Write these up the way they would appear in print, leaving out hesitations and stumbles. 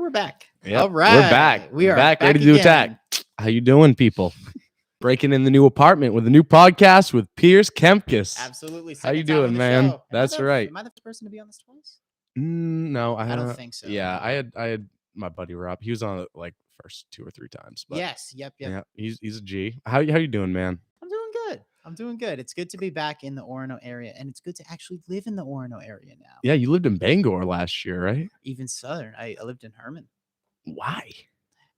we're back. Yep, All right. we're back. We are back ready to again. attack. How you doing, people? Breaking in the new apartment with a new podcast with Piers Kempes. Absolutely. How you Second time doing, on the man? show. That's right. Am I the first person to be on this twice? No, I don't think so. Yeah, I had my buddy Rob. He was on it like first 2 or 3 times. But Yes. Yep. yeah, he's a G. How you doing, man? I'm doing good. It's good to be back in the Orono area, and it's good to actually live in the Orono area now. Yeah, you lived in Bangor last year, right? Even southern. I lived in Herman. Why?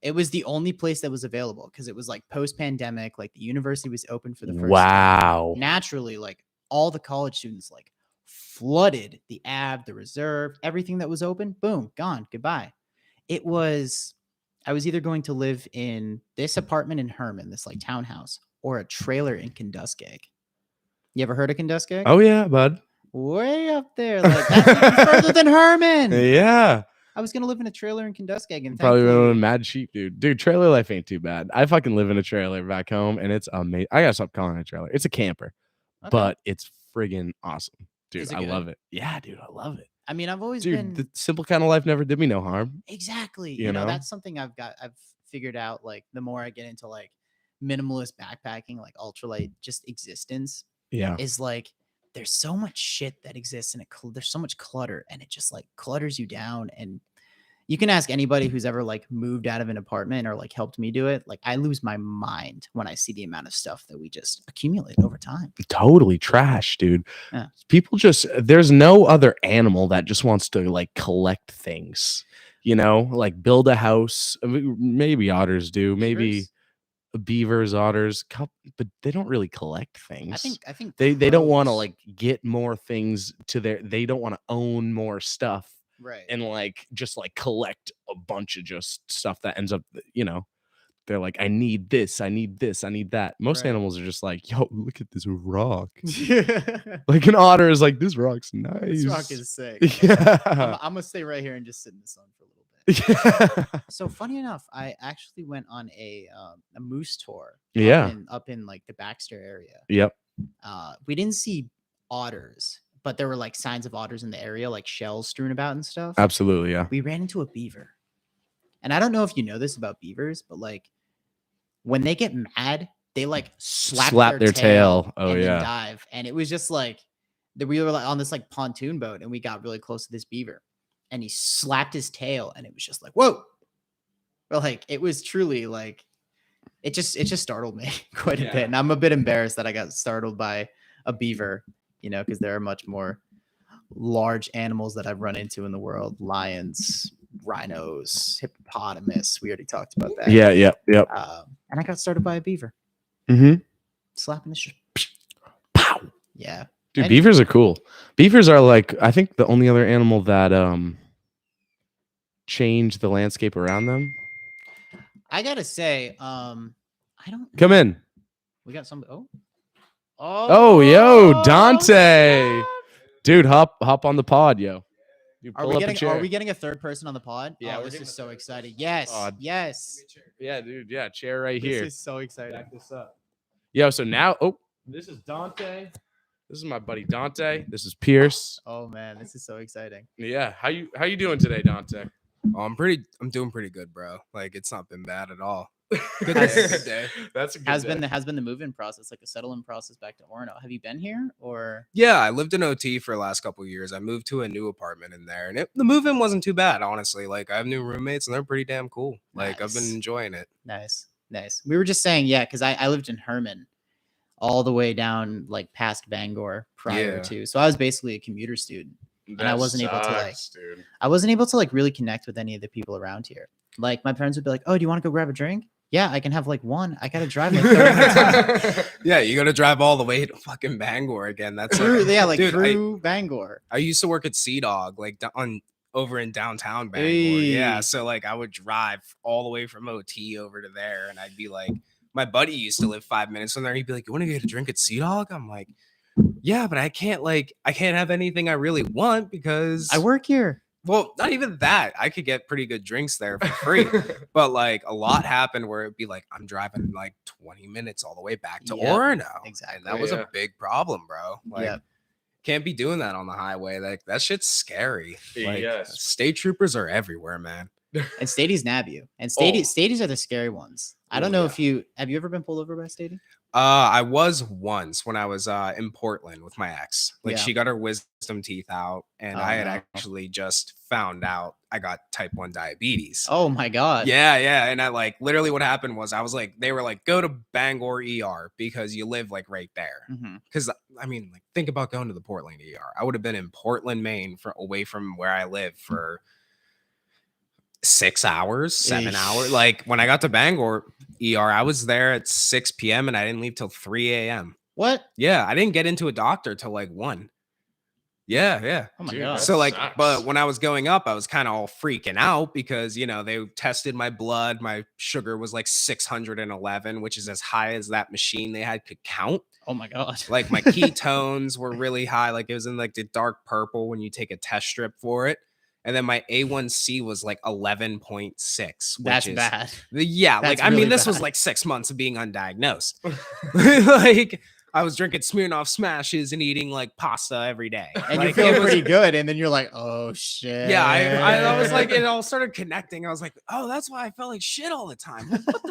It was the only place that was available because it was like post-pandemic, like the university was open for the first time. Wow. Naturally, like all the college students like flooded the AB, the reserve, everything that was open, boom, gone, goodbye. I was either going to live in this apartment in Herman, this like townhouse, or a trailer in Kenduskeag. You ever heard of Kenduskeag? Oh yeah, bud. Way up there. Like that's even further than Herman. Yeah. I was gonna live in a trailer in Kenduskeag, and Probably thankfully- a mad sheep, dude. Dude, trailer life ain't too bad. I fucking live in a trailer back home, and it's amazing. I gotta stop calling it a trailer. It's a camper, Okay. but it's friggin' awesome, dude. Is it I good? love it. Yeah, dude, I love it. I mean, I've always Dude, been the simple kind of life never did me no harm. exactly. You know? That's something I've figured out. Like the more I get into like minimalist backpacking, like ultralight, just existence Yeah, is like there's so much shit that exists and there's so much clutter, and it just like clutters you down. And you can ask anybody who's ever like moved out of an apartment or like helped me do it. Like I lose my mind when I see the amount of stuff that we just accumulate over time. totally trash, dude. Yeah. People there's no other animal that just wants to like collect things, like build a house. I mean, maybe otters do, maybe beavers, otters, but they don't really collect things. I think They don't want to crows- like get more things they don't want to own more stuff. right. And like just like collect a bunch of just stuff that ends up, they're like, I need this, I need this, I need that. Most Right. animals are just like, yo, look at this rock. Like an otter is like, this rock's nice. This rock is sick. Yeah. I'm gonna stay right here and just sit in the sun for a little bit. Yeah. So funny enough, I actually went on a moose tour. Yeah. Up in like the Baxter area. Yep. We didn't see otters, but there were like signs of otters in the area, like shells strewn about and stuff. Absolutely. Yeah. We ran into a beaver, and I don't know if you know this about beavers, but like when they get mad, they like slap their tail. Oh, and yeah. then dive. And it was just like we were like on this like pontoon boat, and we got really close to this beaver, and he slapped his tail, and it was just like, whoa. But like it was truly like it just startled me quite a bit. And I'm a bit embarrassed that I got startled by a beaver, because there are much more large animals that I've run into in the world: lions, rhinos, hippopotamus. We already talked about that. Yeah. Yep. And I got startled by a beaver. Mm-hmm. Slapping the shit. Pow. Yeah. Dude, beavers are cool. Beavers are like, I think the only other animal that change the landscape around them. I gotta say, I don't Come in. We got some. Oh, yo, Dante. Dude, hop on the pod, yo. Dude, Are we getting a third person on the pod? Yeah, Oh, we're this getting is a so third exciting. Yes. pod. Yes. Yeah, dude. Yeah, chair right here. This is so exciting. Back this up. Yo, so now, this is Dante. This is my buddy Dante. This is Pierce. Oh man, this is so exciting. Yeah, how you doing today, Dante? Oh, I'm doing pretty good, bro. Like it's not been bad at all. Good day. That's a good Has day. been the move-in process, like the settle-in process back to Orono. Have you been here or? Yeah, I lived in OT for the last couple of years. I moved to a new apartment in there, and the move-in wasn't too bad, honestly. Like I have new roommates, and they're pretty damn cool. Like I've Nice. been enjoying it. Nice. We were just saying, yeah, because I lived in Herman, all the way down like past Bangor prior Yeah. to, so I was basically a commuter student. And I wasn't able to like really connect with any of the people around here. Like my parents would be like, "Oh, do you want to go grab a drink?" Yeah, I can have like one. I gotta drive like 30 minutes. Yeah, you got to drive all the way to fucking Bangor again. That's Through, like, yeah, like dude, through Bangor. I used to work at Sea Dog, like over in downtown Bangor. Hey. Yeah, so like I would drive all the way from OT over to there, and I'd be like, my buddy used to live 5 minutes from there. He'd be like, "You want to get a drink at Sea Dog?" I'm like, "Yeah, but I can't have anything I really want because I work here. Well, not even that. I could get pretty good drinks there for free, but like a lot happened where it'd be like I'm driving like 20 minutes all the way back to Yep, Orono. exactly. And that was Yeah. a big problem, bro. Like, Yep. can't be doing that on the highway. Like that shit's scary. Like Yes. state troopers are everywhere, man. and Stadies nab you. And Oh. Stadies are the scary ones. I don't Oh, know yeah. if you have ever been pulled over by a Stady? I was once when I was in Portland with my ex. Like Yeah. she got her wisdom teeth out, and Oh, I had no. actually just found out I got type 1 diabetes. Oh my god. Yeah. And I like literally what happened was I was like, they were like, go to Bangor ER because you live like right there. Mhm. Because I mean, like, think about going to the Portland ER. I would have been in Portland, Maine, away from where I live for 6 hours, 7 Eesh. hours. Like when I got to Bangor ER, I was there at 6 p.m. and I didn't leave till 3 a.m. What? Yeah, I didn't get into a doctor till like 1. Yeah. Oh my Dude, god. that So like, sucks. but when I was going up, I was kind of all freaking out because, you know, they tested my blood. My sugar was like 611, which is as high as that machine they had could count. Oh my god. Like my ketones were really high. Like it was in like the dark purple when you take a test strip for it. And then my A1C was like 11.6. That's which is, bad. Yeah. That's Like, I mean, really this was bad. like 6 months of being undiagnosed. Like I was drinking Smirnoff Smashes and eating like pasta every day. And like, you feel it was- pretty good, and then you're like, oh shit. Yeah, I was like, it all started connecting. I was like, oh, that's why I felt like shit all the time. Like, what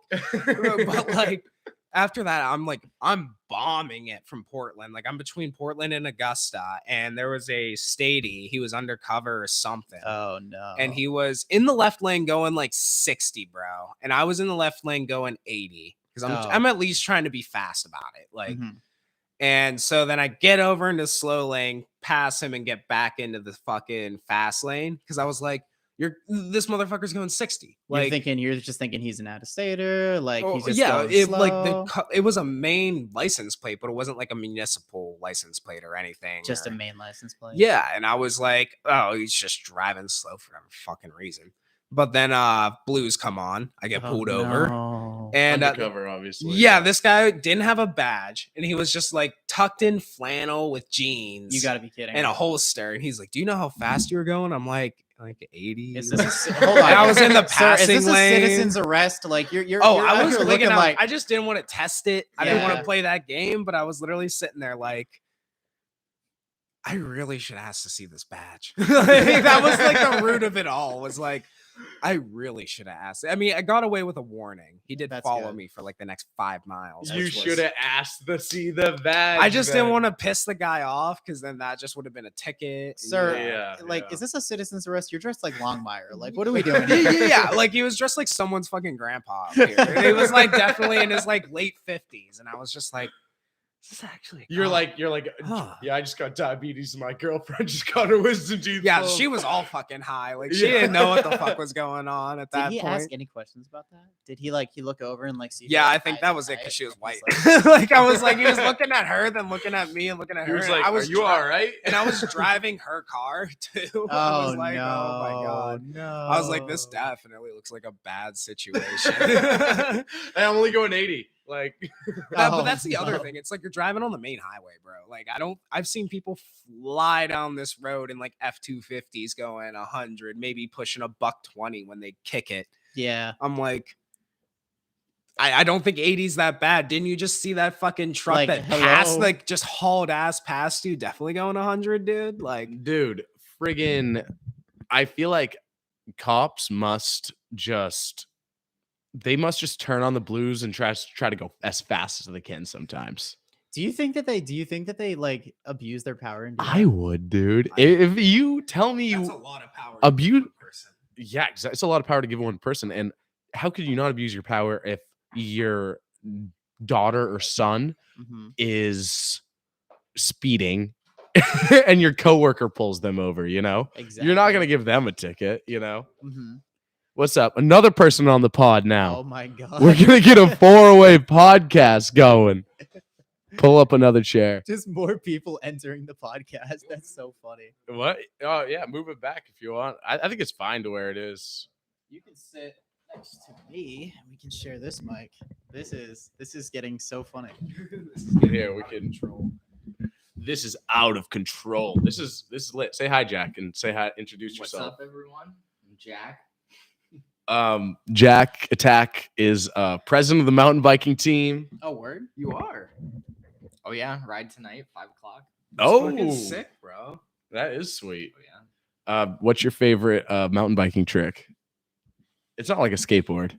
the fuck? But like after that, I'm bombing it from Portland. Like I'm between Portland and Augusta, and there was a Stady. He was undercover or something. Oh no. And he was in the left lane going like 60, bro. And I was in the left lane going 80. Because Oh. I'm at least trying to be fast about it. Like, Mhm. and so then I get over into slow lane, pass him, and get back into the fucking fast lane. Because I was like, this motherfucker's going 60. Like, You're just thinking he's an out-of-stater, like oh, he's just yeah, going it slow. like it was a main license plate, but it wasn't like a municipal license plate or anything. just or, a main license plate. Yeah, and I was like, oh, he's just driving slow for whatever fucking reason. But then blues come on. I get pulled over. No. And Undercover, obviously. yeah, this guy didn't have a badge, and he was just like tucked in flannel with jeans. You got to be kidding. and a holster. And he's like, "Do you know how fast you were going?" I'm like 80. Is this hold on? I was in the Sir, is passing this lane. a citizen's arrest? Like you're Oh, you're I out was here looking looking at, like I just didn't want to test it. I didn't want Yeah. to play that game, but I was literally sitting there like, I really should ask to see this badge. Like, that was like the root of it all. Was like, I really should have asked. I mean, I got away with a warning. He did That's follow good. me for like the next 5 miles. You which was- should have asked to see the badge. I just didn't then. want to piss the guy off because then that just would have been a ticket. and, Sir, Yeah, like yeah. is this a citizen's arrest? You're dressed like Longmire. Like what are we doing yeah, here? yeah, like he was dressed like someone's fucking grandpa up here. And he was like definitely in his like late 50s, and I was just like, "Is this actually?" You're oh. like, Huh. yeah, I just got diabetes and my girlfriend just got her wisdom teeth. Yeah, pulled." she was all fucking high. Like she Yeah. didn't know what the fuck was going on at Did that he point. ask any questions about that? Did he look over and like see? Yeah, her, I like, think high that and was it high? because she was white. He's like, Like I was like, he was looking at her, then looking at me, and looking at He her. was and like, I was "Are you all right?" And I was driving her car too. I was oh like, no! oh my god. No. I was like, this definitely looks like a bad situation. And I'm only going 80. Like, But Oh, that's the other no. thing. It's like you're driving on the main highway, bro. Like I've seen people fly down this road in like F-250s going 100, maybe pushing a $120 when they kick it. Yeah. I'm like, I don't think 80's that bad. Didn't you just see that fucking truck Like, that passed, hello? like just hauled ass past you? Definitely going 100, dude. Like, dude, friggin', I feel like cops must just turn on the blues and try to go as fast as they can sometimes. Do you think that they like abuse their power and do I that? would, dude. If you tell me that's a you lot of power. abuse, person. yeah, exactly. It's a lot of power to give one person. And how could you not abuse your power if your daughter or son Mhm. is speeding and your coworker pulls them over? You know, Exactly. you're not gonna give them a ticket. You know, Mhm. what's up? Another person on the pod now. Oh my god. We're gonna get a 4-way podcast going. Pull up another chair. Just more people entering the podcast. That's so funny. What? Oh yeah, move it back if you want. I think it's fine to where it is. You can sit next to me and we can share this mic. This is getting so funny. Here we can. This is out of control. This is lit. Say hi, Jack, and say hi. Introduce What's yourself. up, everyone? I'm Jack. Jack Attack is president of the mountain biking team. Oh, word? You are. Oh yeah, ride tonight, 5 o'clock. Oh, Fucking sick, bro. that is sweet. Oh yeah. What's your favorite mountain biking trick? It's not like a skateboard.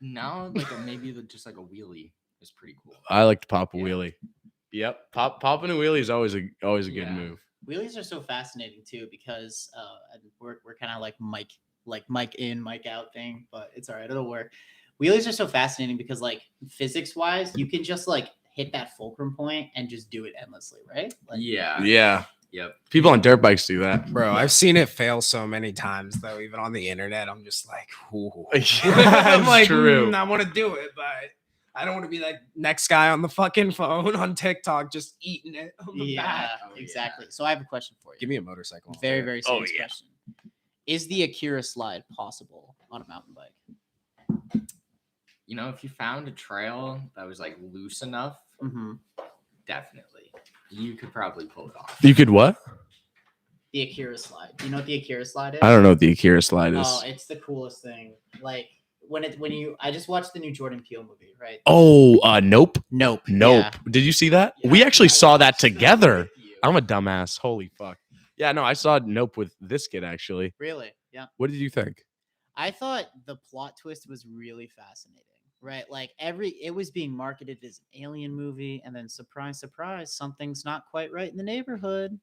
No, like maybe just like a wheelie is pretty cool. I like to pop a Yeah. wheelie. Yep, popping a wheelie is always a good Yeah. move. Wheelies are so fascinating too because and we're kind of like mic in, mic out thing, but it's all right. It'll work. Wheelies are so fascinating because like physics wise, you can just like hit that fulcrum point and just do it endlessly, right? Like, Yeah. Yeah, Yep. people on dirt bikes do that. Bro, I've seen it fail so many times though, even on the internet. I'm just like, ooh. Yeah, I'm it's like, true. I want to do it, but I don't want to be like next guy on the fucking phone on TikTok just eating it on the yeah, back. exactly. So I have a question for you. Give me a motorcycle. Very, very Oh, serious yeah. question. Is the Akira slide possible on a mountain bike? You know, if you found a trail that was like loose enough, Mm-hmm. definitely, you could probably pull it off. You could what? The Akira slide. Do you know what the Akira slide is? I don't know what the Akira slide is. Oh, it's the coolest thing. Like I just watched the new Jordan Peele movie, right? Nope. Nope. Nope. Yeah. Did you see that? Yeah, We actually I saw that watched that together. with you. I'm a dumbass. Holy fuck. Yeah, no, I saw Nope with this kid actually. Really? Yeah. What did you think? I thought the plot twist was really fascinating, right? Like it was being marketed as an alien movie, and then surprise, surprise, something's not quite right in the neighborhood.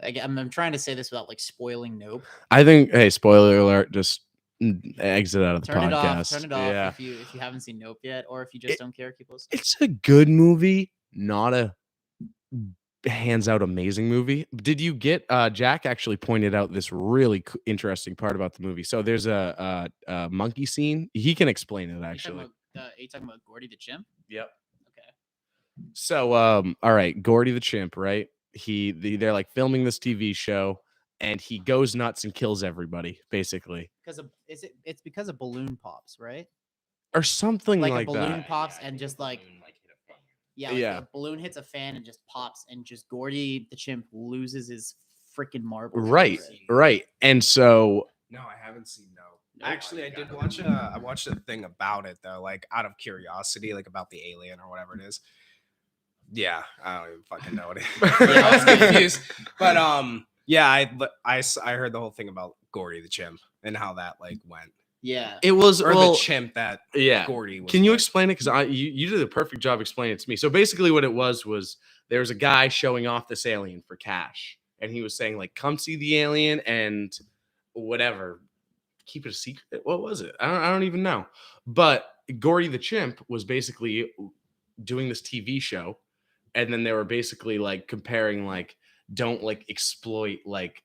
I'm trying to say this without like spoiling Nope. I think, hey, spoiler alert, just exit out of the Turn podcast. Turn it off Yeah. if you haven't seen Nope yet, or if you just don't care. Keep listening. It's a good movie, not a hands out amazing movie. Did you get Jack actually pointed out this really interesting part about the movie. So there's a monkey scene. He can explain it actually. Are you talking about Gordy the chimp? Yep. Okay. So all right, Gordy the chimp, right? They're like filming this TV show and he goes nuts and kills everybody basically. It's because of balloon pops, right? Or something Like a like balloon that. pops I and think just a like balloon, hit a fan. yeah, Yeah. a balloon hits a fan and just pops, and just Gordy the chimp loses his freaking marbles. Right. over it. Right. And so No, I haven't seen No. No, Actually, I I did gotta watch I watched a thing about it though, like out of curiosity, like about the alien or whatever it is. Yeah, I don't even fucking know what it is. Yeah. I was confused. But yeah, I heard the whole thing about Gordy the chimp and how that like went. Yeah. it was Or the chimp that yeah. Gordy was Can you with. explain it? Because you did a perfect job explaining it to me. So basically, what it was there was a guy showing off this alien for cash, and he was saying like, "Come see the alien," and whatever. Keep it a secret. What was it? I don't even know. But Gordy the chimp was basically doing this TV show, and then they were basically like comparing like, don't like exploit like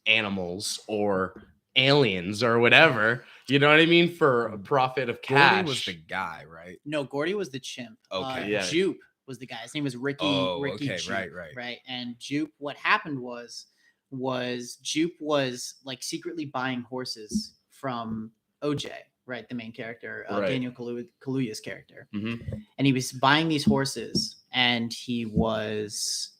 animals or aliens or whatever. You know what I mean? For a profit of cash. Gordy was the guy, right? No, Gordy was the chimp. Okay. Yeah. Jupe was the guy. His name was Ricky. Oh, Ricky okay, Jupe, right. right. And Jupe, what happened was Jupe was like secretly buying horses from OJ, right, the main character, Right. Daniel Kaluuya's character, Mhm. and he was buying these horses, and he was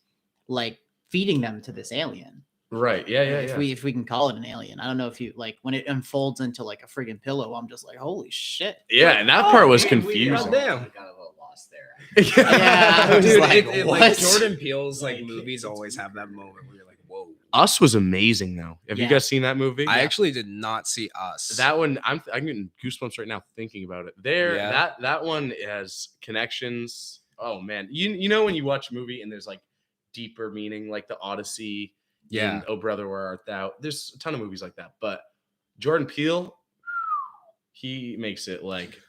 like feeding them to this alien. Right. Yeah. If we can call it an alien. I don't know if you like when it unfolds into like a friggin' pillow, I'm just like, holy shit. Yeah, and that part was man, confusing. Damn. I got a little lost there. Yeah, I was Dude, like, like what? Jordan Peele's like Like, movies always have that moment where you're like, whoa. Us was amazing though. Have you Yeah. guys seen that movie? I actually did not see Us. That one, I'm getting goosebumps right now thinking about it. Yeah. That one has connections. Oh man, you know when you watch a movie and there's like deeper meaning, like the Odyssey. Yeah. And Oh Brother, Where Art Thou? There's a ton of movies like that, but Jordan Peele, he makes it like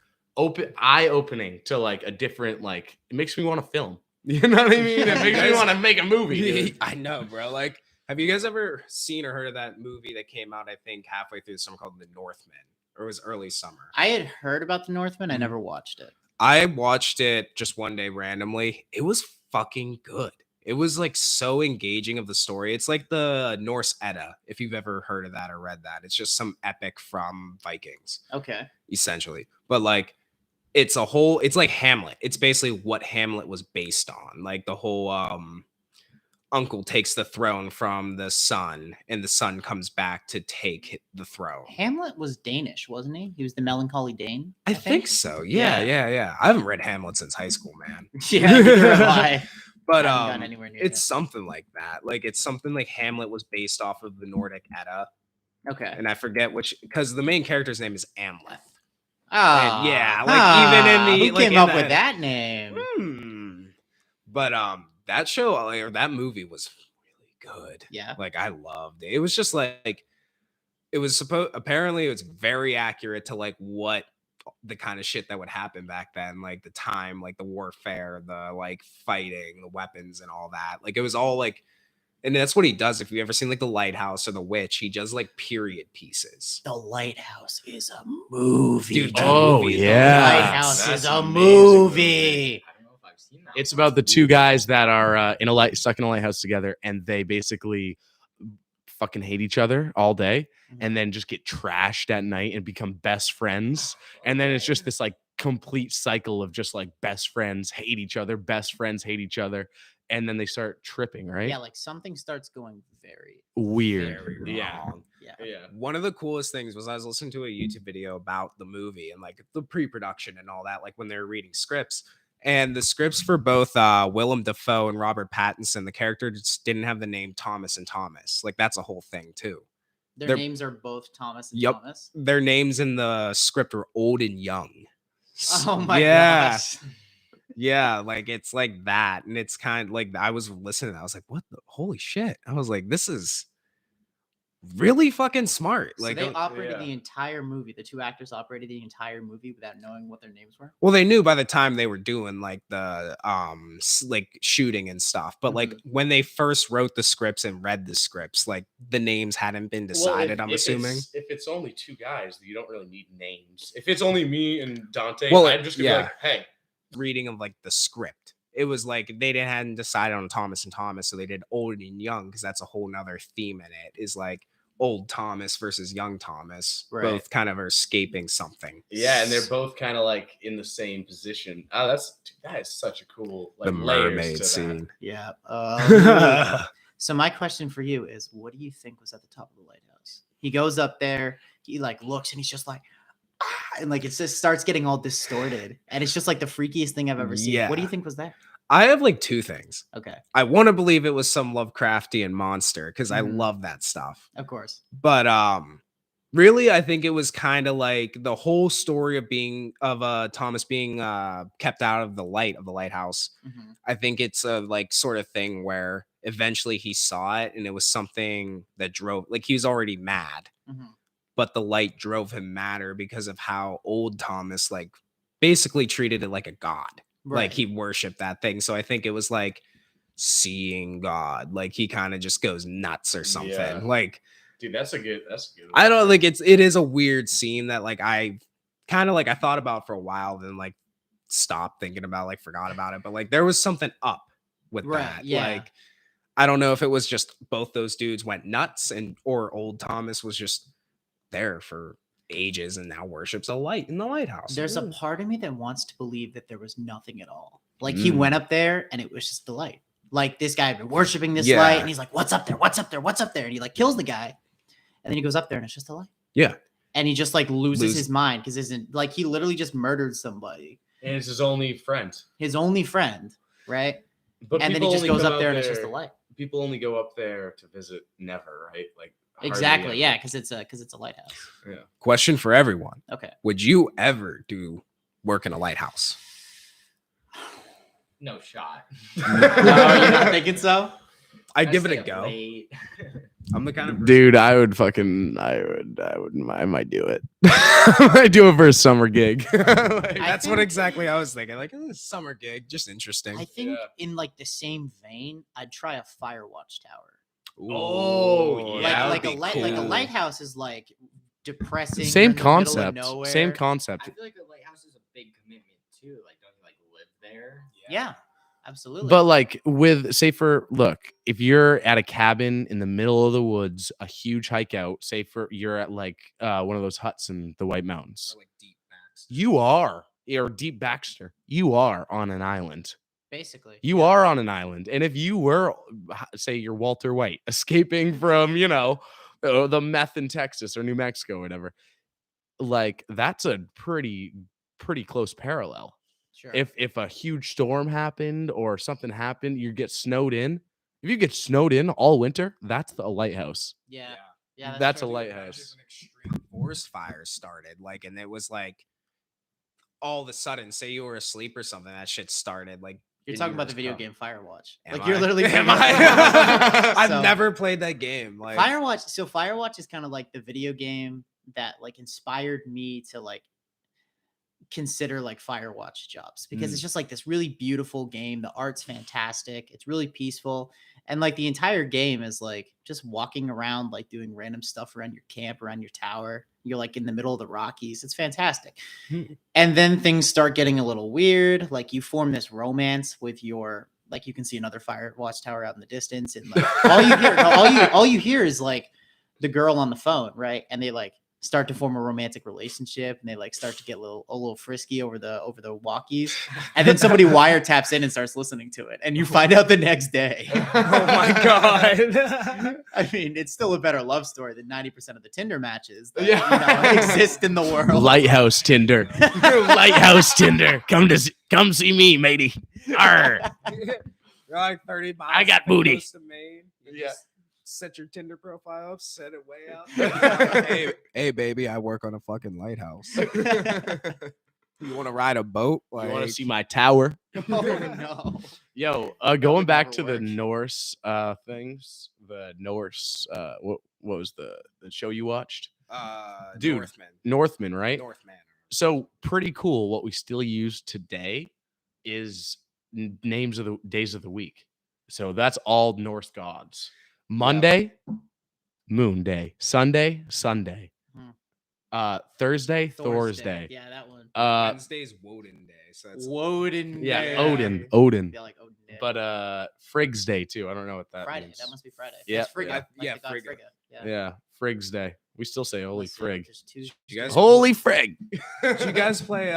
eye-opening to like a different like. It makes me want to film. You know what I mean? It makes me want to make a movie. Dude. I know, bro. Like, have you guys ever seen or heard of that movie that came out, I think, halfway through the summer called The Northman? Or it was early summer. I had heard about the Northman. Mm-hmm. I never watched it. I watched it just one day randomly. It was fucking good. It was like so engaging of the story. It's like the Norse Edda, if you've ever heard of that or read that. It's just some epic from Vikings, Okay. essentially. But like it's like Hamlet. It's basically what Hamlet was based on. Like the whole uncle takes the throne from the son, and the son comes back to take the throne. Hamlet was Danish, wasn't he? He was the melancholy Dane. I think so. Yeah. I haven't read Hamlet since high school, man. Yeah, neither have I. But haven't gotten anywhere near it's that. something like that. Like it's something like Hamlet was based off of the Nordic Edda, Okay. and I forget which because the main character's name is Amleth. Oh, yeah, like, even in the- who like, came in up the- with that name? But that show or that movie was really good. Yeah. Like I loved it. It was just like it was apparently it was very accurate to like what the kind of shit that would happen back then, like the time, like the warfare, the like fighting, the weapons and all that. Like it was all like, and that's what he does. If you ever seen like The Lighthouse or The Witch, he does like period pieces. The Lighthouse is a movie. Dude, that Oh, movie is The yeah. Lighthouse That's is a an amazing movie. I don't know if I've seen that. It's one. about the two guys that are stuck in a lighthouse together, and they basically fucking hate each other all day, and then just get trashed at night and become best friends. And then it's just this like complete cycle of just like best friends hate each other, best friends hate each other, and then they start tripping, right? Yeah, like something starts going very Weird. Very Yeah. wrong. Yeah. Yeah. One of the coolest things was I was listening to a YouTube video about the movie and like the pre-production and all that, like when they were reading scripts. And the scripts for both Willem Dafoe and Robert Pattinson, the character just didn't have the name Thomas and Thomas. Like that's a whole thing too. Their They're- names are both Thomas and Yup. Thomas. Their names in the script were old and young. Oh my yeah. gosh. Yeah, like it's like that. And it's kind of like I was listening, I was like, what the holy shit? I was like, this is really fucking smart. So Like they operated yeah. the entire movie. The two actors operated the entire movie without knowing what their names were. well, they knew by the time they were doing like the like shooting and stuff. But like when they first wrote the scripts and read the scripts, like the names hadn't been decided, I'm assuming. If it's only two guys, you don't really need names. If it's only me and Dante, Well, I'm just gonna yeah. be like, hey. Reading of like the script, it was like hadn't decided on Thomas and Thomas, so they did old and young because that's a whole nother theme in it. Is like old Thomas versus young Thomas, Right. both kind of are escaping something. Yeah, and they're both kind of like in the same position. Oh, that is such a cool like The layers mermaid to that. scene. Yeah. So my question for you is, what do you think was at the top of the lighthouse? He goes up there, he like looks, and he's just like, ah, and like it just starts getting all distorted, and it's just like the freakiest thing I've ever seen. What do you Yeah. think was there? I have like two things. Okay, I want to believe it was some Lovecraftian monster because I Mhm. love that stuff. of course. But really I think it was kind of like the whole story of Thomas being kept out of the light of the lighthouse. Mhm. I think it's a like sort of thing where eventually he saw it and it was something that drove, like he was already mad, Mhm. but the light drove him madder because of how old Thomas like basically treated it like a god. Like Right. he worshiped that thing. So I think it was like seeing God. Like he kind of just goes nuts or something. Yeah. Like Dude, that's a good I don't think it is a weird scene that like I kind of like I thought about for a while, then like stopped thinking about, like forgot about it. But like there was something up with Right, that. yeah. Like I don't know if it was just both those dudes went nuts or old Thomas was just there for ages and now worships a light in the lighthouse. There's a Ooh. part of me that wants to believe that there was nothing at all. Like he Mm. went up there and it was just the light. Like this guy had been worshiping this Yeah. light, and he's like, "What's up there? What's up there? What's up there?" And he like kills the guy, and then he goes up there and it's just a light. Yeah. And he just like loses Lose- his mind because isn't like he literally just murdered somebody, and it's his only friend. his only friend, right? But And then he people just only goes come up out there and it's just a light. People only go up there to visit Never, right? Like hardly Exactly, ever. yeah, because it's a lighthouse. Question for everyone. Okay. Would you ever do work in a lighthouse? No shot. No, you're not thinking so? I'd give it stay a up go. late. I'm the kind of person- Dude, I might do it. I might do it for a summer gig. Like, That's what think- exactly I was thinking. Like, summer gig, just interesting. I think Yeah. in like the same vein, I'd try a fire watch tower. Oh, yeah, that like would a be light, like a cool. lighthouse is like depressing. Same you're in the middle of concept. nowhere. Same I concept. feel like a lighthouse is a big commitment too. Like, don't you like live there? Yeah, absolutely. But like look, if you're at a cabin in the middle of the woods, a huge hike out, you're at like one of those huts in the White Mountains. Or like deep backs. You are, or Deep Baxter, you are on an island. basically, You are on an island. And if you were, say, you're Walter White, escaping from, the meth in Texas or New Mexico or whatever, like that's a pretty close parallel. sure. If a huge storm happened or something happened, you get snowed in. If you get snowed in all winter, that's a lighthouse. yeah, Yeah, That's a true. lighthouse. An extreme forest fire started, like, and it was like all of a sudden, say you were asleep or something, that shit started. Like, You're and talking you about the just video come. game Firewatch. Am Like you're I? literally Am bringing up I? I've So, never played that game. Like, Firewatch. So Firewatch is kind of like the video game that like inspired me to like consider like Firewatch jobs because it's just like this really beautiful game. The art's fantastic. It's really peaceful. And like the entire game is like just walking around, like doing random stuff around your camp, around your tower. You're like in the middle of the Rockies. It's fantastic. And then things start getting a little weird. Like you form this romance with your, like you can see another Firewatch tower out in the distance. And like all you hear is like the girl on the phone, right? And they like start to form a romantic relationship and they like start to get a little frisky over the walkies, and then somebody wiretaps in and starts listening to it, and you find out the next day. oh my god! I mean, it's still a better love story than 90% of the Tinder matches that Yeah. exist in the world. Lighthouse Tinder. Lighthouse Tinder. Come see me, matey. Arr. You're like 30 miles. I got up the booty. coast of Maine. You Yeah. just set your Tinder profile up, set it way out. hey, baby, I work on a fucking lighthouse. You want to ride a boat? You want to see my tower? Oh no. Yo, going would back never to the work. Norse things. The Norse. What was the show you watched? Dude. Northman. Northman, right? Northman. So pretty cool. What we still use today is names of the days of the week. So that's all Norse gods. Monday, Moon Day. Sunday, Sunday. Thursday, Thursday. Yeah, that one. Wednesday's Woden Day. So it's Woden. Yeah, Day. Odin. Yeah, like Odin Day. But Frigg's Day too. I don't know what that Friday. means. That must be Friday. Yeah, It's Frigga. yeah. Like Yeah, the god Frigga. Yeah. Yeah, Frigg's Day. We still say holy Let's see, frig. there's two- you guys Holy frig. Did you guys play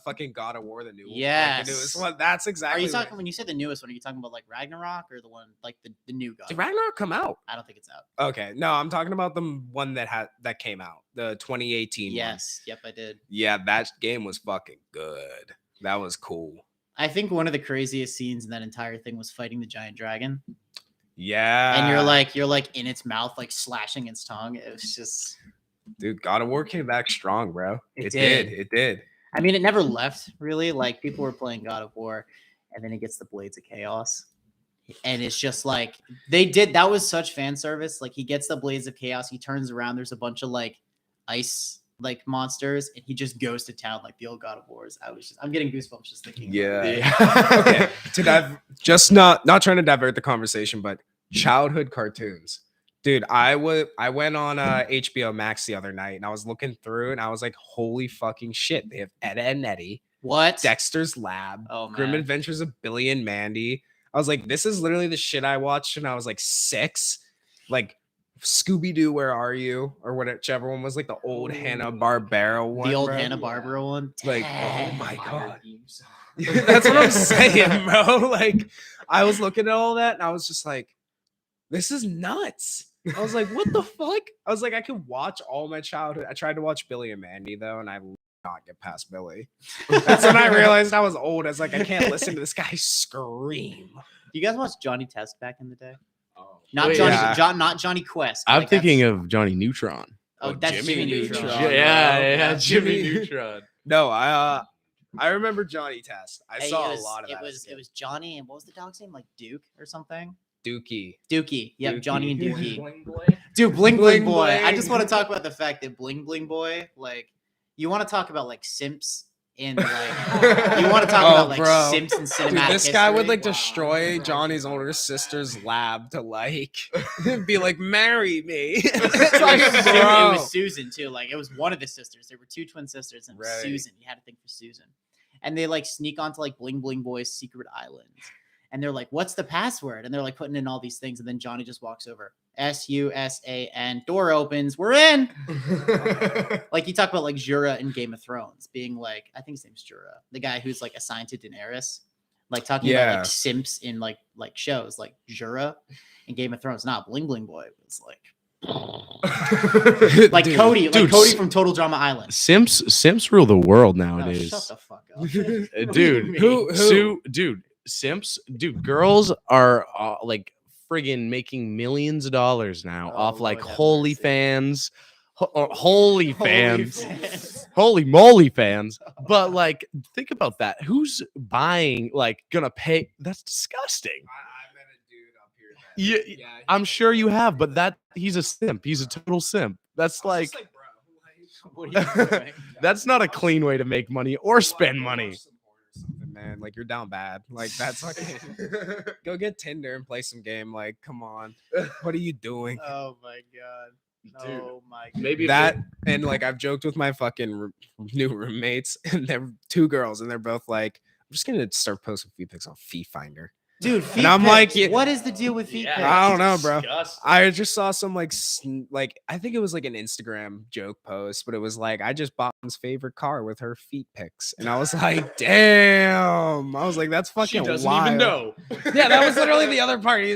fucking God of War, the new one? Like, Yes. the newest one? That's Are exactly you what- talking when you say the newest one? Are you talking about like Ragnarok or the one like the new God? Did Ragnarok come out? I don't think it's out. Okay. No, I'm talking about the one that came out. The 2018 one. Yes. Yep, I did. Yeah, that game was fucking good. That was cool. I think one of the craziest scenes in that entire thing was fighting the giant dragon. Yeah. And you're like in its mouth, like slashing its tongue. It was just, dude, God of War came back strong, bro. It did. did. It did. I mean, it never left really. Like people were playing God of War, and then he gets the Blades of Chaos. And it's just like that was such fan service. Like he gets the Blades of Chaos, he turns around, there's a bunch of like ice like monsters, and he just goes to town like the old God of Wars. I'm getting goosebumps just thinking. about it. Okay. Just not trying to divert the conversation, but childhood cartoons. Dude, I went on HBO Max the other night and I was looking through and I was like, holy fucking shit. They have Etta and Eddie, What? Dexter's Lab, Oh, man. Grim Adventures of Billy and Mandy. I was like, this is literally the shit I watched when I was like 6. Like Scooby-Doo, Where Are You? Or whichever one was like the old Hanna-Barbera one. The old bro. Hanna-Barbera one. Like, oh Dang. my God. That's what I'm saying, bro. Like, I was looking at all that and I was just like, this is nuts. I was like, what the fuck? I was like, I could watch all my childhood. I tried to watch Billy and Mandy though, and I did not get past Billy. That's when I realized I was old. I was like, I can't listen to this guy scream. You guys watch Johnny Test back in the day? Oh, Not Wait, Johnny, yeah. Not Johnny Quest. I'm like, thinking that's- of Johnny Neutron. Oh, that's Jimmy Neutron. Neutron. Yeah, Jimmy Neutron. No, I remember Johnny Test. I Hey, saw it was, a lot of it that. was it was Johnny, and what was the dog's name? Like Duke or something? Dookie. Dookie. Yep, Dookie. Johnny and Dookie. Bling boy. Dude, Bling Bling Bling Boy. I Bling. just want to talk about the fact that Bling Bling Boy, like, you want to talk about like simps in like, you want to talk Oh, about like bro. simps and cinematic Dude, this guy would history? like destroy Johnny's older sister's lab to like be like, marry me. It's It like, was, bro. it was Susan too. Like it was one of the sisters. There were 2 twin sisters, and it was Right. Susan. You had to think for Susan. And they like sneak onto like Bling Bling Boy's secret island, and they're like, "What's the password?" And they're like putting in all these things, and then Johnny just walks over. SUSAN. Door opens. We're in. Like you talk about like Jura in Game of Thrones being like, I think his name's Jura, the guy who's like assigned to Daenerys. Like talking about Yeah. like simps in like shows like Jura in Game of Thrones. Not Bling Bling Boy was like like Dude. Cody, like Dude, Cody from Total Drama Island. Simps rule the world Oh, nowadays. shut the fuck up. What do you Dude, mean? Who? dude, simps, dude, girls are like friggin' making millions of dollars now Oh, off like Lord have Holy mercy. Fans, Holy Fans, Fans. Holy moly fans. But like, think about that. Who's buying? Like, gonna pay? That's disgusting. I met a dude up here. Yeah, Yeah, I'm sure you have, but that he's a simp. He's a total simp. That's like, bro. What are you doing? that's not a clean way to make money or spend money. Man, like you're down bad. Like that's like go get Tinder and play some game. Like, come on, what are you doing? Oh my god. Dude, Oh my god. Maybe That and like I've joked with my fucking new roommates, and they're 2 girls, and they're both like, I'm just gonna start posting feet pics on Feet Finder. Dude, feet I'm pics. like, yeah. What is the deal with feet pics? I don't know, bro. I just saw some like I think it was like an Instagram joke post, but it was like I just bought his favorite car with her feet pics, and I was like, damn. I was like, that's fucking She doesn't wild. even know. Yeah, that was literally the other part. She